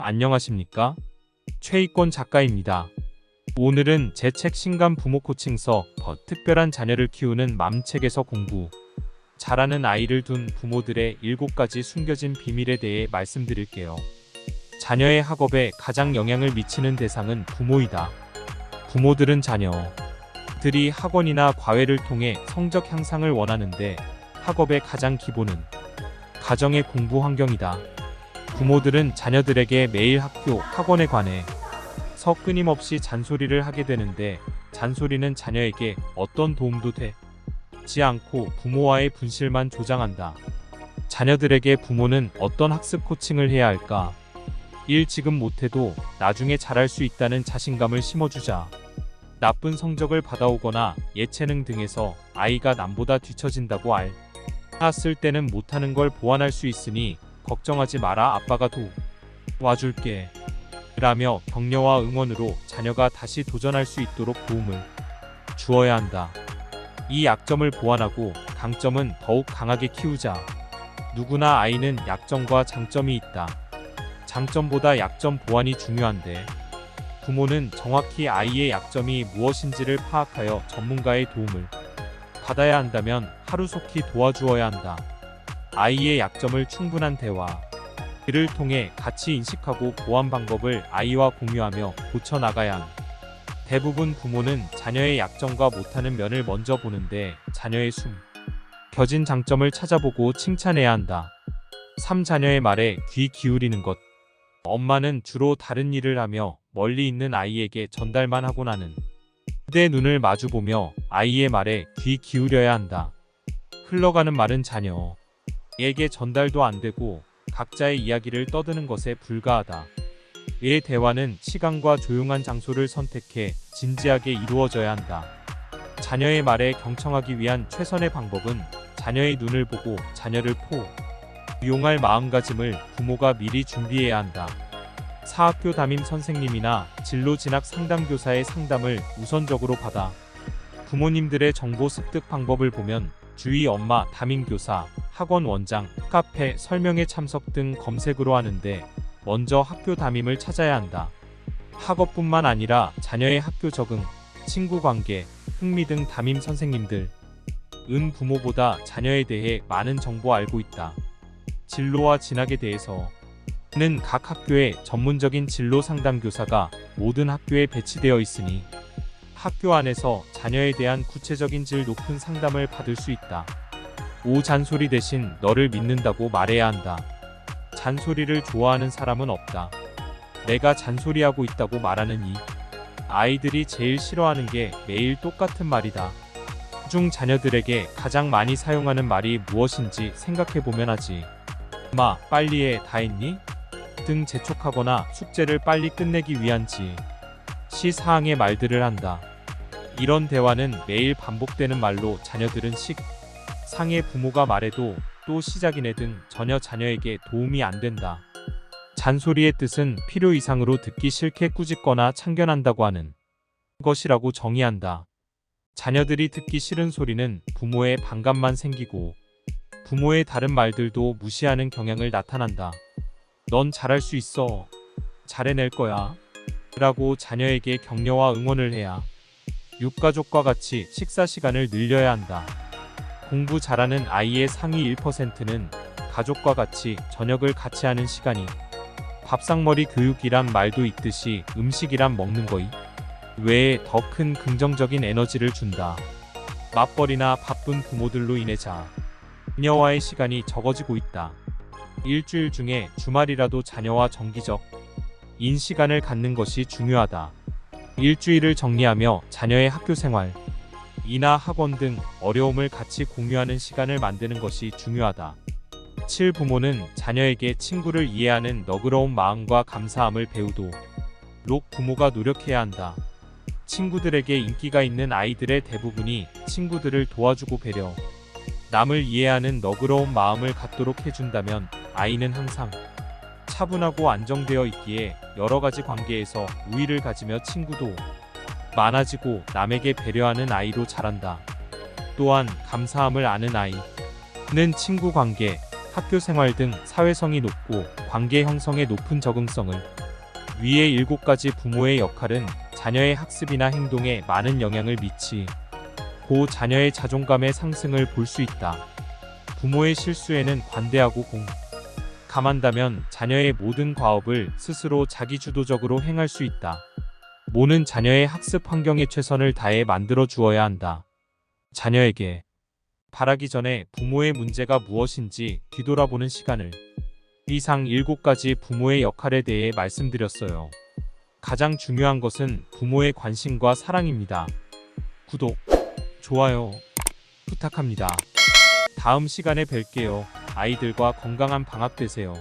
안녕하십니까? 최익권 작가입니다. 오늘은 제 책 신간 부모 코칭서 특별한 자녀를 키우는 맘책에서 공부 잘하는 아이를 둔 부모들의 7가지 숨겨진 비밀에 대해 말씀드릴게요. 자녀의 학업에 가장 영향을 미치는 대상은 부모이다. 부모들은 자녀들이 학원이나 과외를 통해 성적 향상을 원하는데 학업의 가장 기본은 가정의 공부 환경이다. 부모들은 자녀들에게 매일 학교, 학원에 관해서 끊임없이 잔소리를 하게 되는데 잔소리는 자녀에게 어떤 도움도 되지 않고 부모와의 분실만 조장한다. 자녀들에게 부모는 어떤 학습 코칭을 해야 할까? 1. 지금 못해도 나중에 잘할 수 있다는 자신감을 심어주자. 나쁜 성적을 받아오거나 예체능 등에서 아이가 남보다 뒤처진다고 알았을 때는 못하는 걸 보완할 수 있으니 걱정하지 마라, 아빠가 도와줄게 라며 격려와 응원으로 자녀가 다시 도전할 수 있도록 도움을 주어야 한다. 이 약점을 보완하고 강점은 더욱 강하게 키우자. 누구나 아이는 약점과 장점이 있다. 장점보다 약점 보완이 중요한데 부모는 정확히 아이의 약점이 무엇인지를 파악하여 전문가의 도움을 받아야 한다면 하루속히 도와주어야 한다. 아이의 약점을 충분한 대화를 통해 같이 인식하고 보완 방법을 아이와 공유하며 고쳐나가야 한다. 대부분 부모는 자녀의 약점과 못하는 면을 먼저 보는데 자녀의 숨겨진 장점을 찾아보고 칭찬해야 한다. 3. 자녀의 말에 귀 기울이는 것. 엄마는 주로 다른 일을 하며 멀리 있는 아이에게 전달만 하고 나는 그대 눈을 마주보며 아이의 말에 귀 기울여야 한다. 흘러가는 말은 자녀에게 전달도 안 되고 각자의 이야기를 떠드는 것에 불과하다. 의 대화는 시간과 조용한 장소를 선택해 진지하게 이루어져야 한다. 자녀의 말에 경청하기 위한 최선의 방법은 자녀의 눈을 보고 자녀를 포용할 마음가짐을 부모가 미리 준비해야 한다. 4. 학교 담임 선생님이나 진로 진학 상담교사의 상담을 우선적으로 받아. 부모님들의 정보 습득 방법을 보면 주위 엄마, 담임교사, 학원 원장, 카페, 설명회 참석 등 검색으로 하는데 먼저 학교 담임을 찾아야 한다. 학업뿐만 아니라 자녀의 학교 적응, 친구 관계, 흥미 등 담임 선생님들은 부모보다 자녀에 대해 많은 정보 알고 있다. 진로와 진학에 대해서는 각 학교에 전문적인 진로 상담교사가 모든 학교에 배치되어 있으니 학교 안에서 자녀에 대한 구체적인 질 높은 상담을 받을 수 있다. 5. 잔소리 대신 너를 믿는다고 말해야 한다. 잔소리를 좋아하는 사람은 없다. 내가 잔소리하고 있다고 말하는 이 아이들이 제일 싫어하는 게 매일 똑같은 말이다. 중 자녀들에게 가장 많이 사용하는 말이 무엇인지 생각해보면 하지. 엄마, 빨리 해, 다 했니? 등 재촉하거나 숙제를 빨리 끝내기 위한 시사항의 말들을 한다. 이런 대화는 매일 반복되는 말로 자녀들은 상해 부모가 말해도 또 시작이네 등 전혀 자녀에게 도움이 안 된다. 잔소리의 뜻은 필요 이상으로 듣기 싫게 꾸짖거나 참견한다고 하는 것이라고 정의한다. 자녀들이 듣기 싫은 소리는 부모의 반감만 생기고 부모의 다른 말들도 무시하는 경향을 나타난다. 넌 잘할 수 있어. 잘해낼 거야. 라고 자녀에게 격려와 응원을 해야. 육가족과 같이 식사 시간을 늘려야 한다. 공부 잘하는 아이의 상위 1%는 가족과 같이 저녁을 같이 하는 시간이 밥상머리 교육이란 말도 있듯이 음식이란 먹는 거 외에 더 큰 긍정적인 에너지를 준다. 맞벌이나 바쁜 부모들로 인해 자녀와의 시간이 적어지고 있다. 일주일 중에 주말이라도 자녀와 정기적인 시간을 갖는 것이 중요하다. 일주일을 정리하며 자녀의 학교 생활 이나 학원 등 어려움을 같이 공유하는 시간을 만드는 것이 중요하다. 7. 부모는 자녀에게 친구를 이해하는 너그러운 마음과 감사함을 배우도록 부모가 노력해야 한다. 친구들에게 인기가 있는 아이들의 대부분이 친구들을 도와주고 배려, 남을 이해하는 너그러운 마음을 갖도록 해준다면 아이는 항상 차분하고 안정되어 있기에 여러가지 관계에서 우위를 가지며 친구도 많아지고 남에게 배려하는 아이로 자란다. 또한 감사함을 아는 아이는 친구 관계, 학교 생활 등 사회성이 높고 관계 형성에 높은 적응성을. 위의 7가지 부모의 역할은 자녀의 학습이나 행동에 많은 영향을 미치고 자녀의 자존감의 상승을 볼 수 있다. 부모의 실수에는 관대하고 감한다면 자녀의 모든 과업을 스스로 자기주도적으로 행할 수 있다. 모는 자녀의 학습 환경에 최선을 다해 만들어 주어야 한다. 자녀에게 바라기 전에 부모의 문제가 무엇인지 뒤돌아보는 시간을. 이상 7가지 부모의 역할에 대해 말씀드렸어요. 가장 중요한 것은 부모의 관심과 사랑입니다. 구독, 좋아요 부탁합니다. 다음 시간에 뵐게요. 아이들과 건강한 방학 되세요.